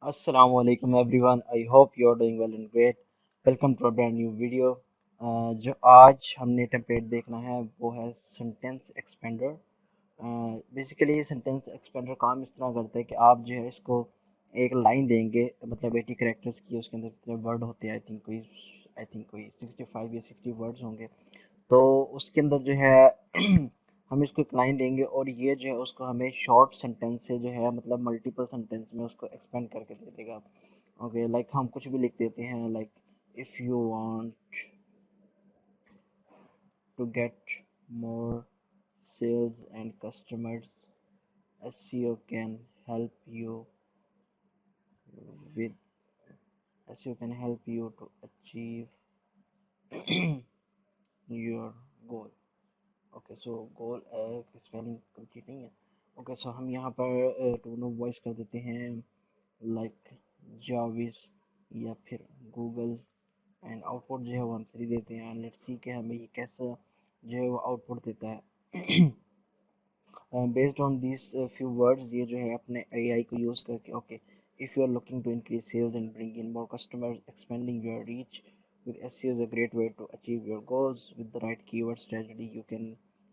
Assalamu alaikum everyone. I hope you're doing well and great. Welcome to a brand new video. जो आज हमने template देखना है वो है सेंटेंस एक्सपेंडर। बेसिकली ये सेंटेंस एक्सपेंडर काम इस तरह करता है कि आप जो है इसको एक लाइन देंगे, मतलब 80 कैरेक्टर्स की, उसके अंदर कितने वर्ड होते हैं, आई थिंक कोई 65 या 60 वर्ड्स होंगे। तो उसके अंदर जो है हम इसको एक लाइन देंगे और ये जो है उसको हमें शॉर्ट सेंटेंस से जो है मतलब मल्टीपल सेंटेंस में उसको एक्सपेंड करके दे देगा। ओके, लाइक हम कुछ भी लिख देते हैं, like if you want to get more sales and customers, SEO can help you with SEO can help you to achieve your goal. Okay so goal की स्पेलिंग कंप्लीट नहीं है। ओके सो हम यहाँ पर टोन ऑफ वॉइस कर देते हैं like जाविस या फिर गूगल, एंड आउटपुट जो है वो हम सही देते हैं। लेट्स सी कि हमें ये कैसा जो है वो आउटपुट देता है। Based on this few words, ये जो है अपने एआई को यूज़ करके, okay, if you are looking to increase sales and bring in more customers, expanding your reach with SEO is a great way to achieve your goals. With the right keyword strategy, you can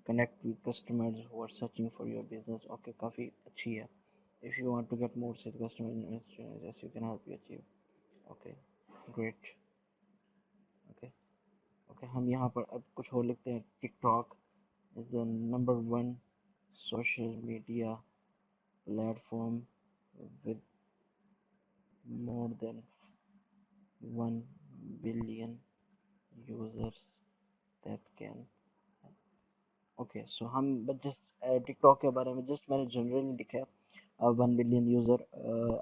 connect with customers who are searching for your business. Okay, काफ़ी अच्छी है। If you want to get more sales customers, SEO can help you achieve. Okay, great. Okay, okay, हम यहाँ पर अब कुछ और लिखते हैं। TikTok is the #1 social media platform with more than 1 billion users that can, okay so हम बस जस्ट टिकटॉक के बारे में जस्ट मैंने जनरली लिखा है 1 billion user.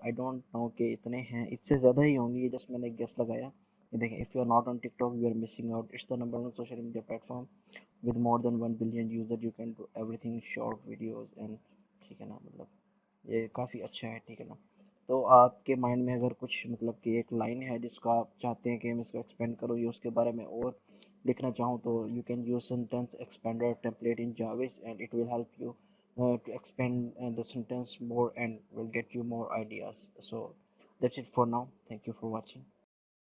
I don't know कि इतने हैं, इससे ज़्यादा ही होंगे, ये जस्ट मैंने गेस लगाया। ये देखें, if you are not on TikTok you are missing out, it's the #1 social media platform with more than 1 billion user, you can do everything short videos and, ठीक है ना, मतलब ये काफ़ी अच्छा है, ठीक है ना। तो आपके माइंड में अगर कुछ मतलब कि एक लाइन है जिसको आप चाहते हैं कि हम इसको एक्सपेंड करो या उसके बारे में और लिखना चाहूँ, तो you can use sentence expander template in जाविस and it will help you to expand the sentence more and will get you more ideas. So that's it for now. Thank you for watching.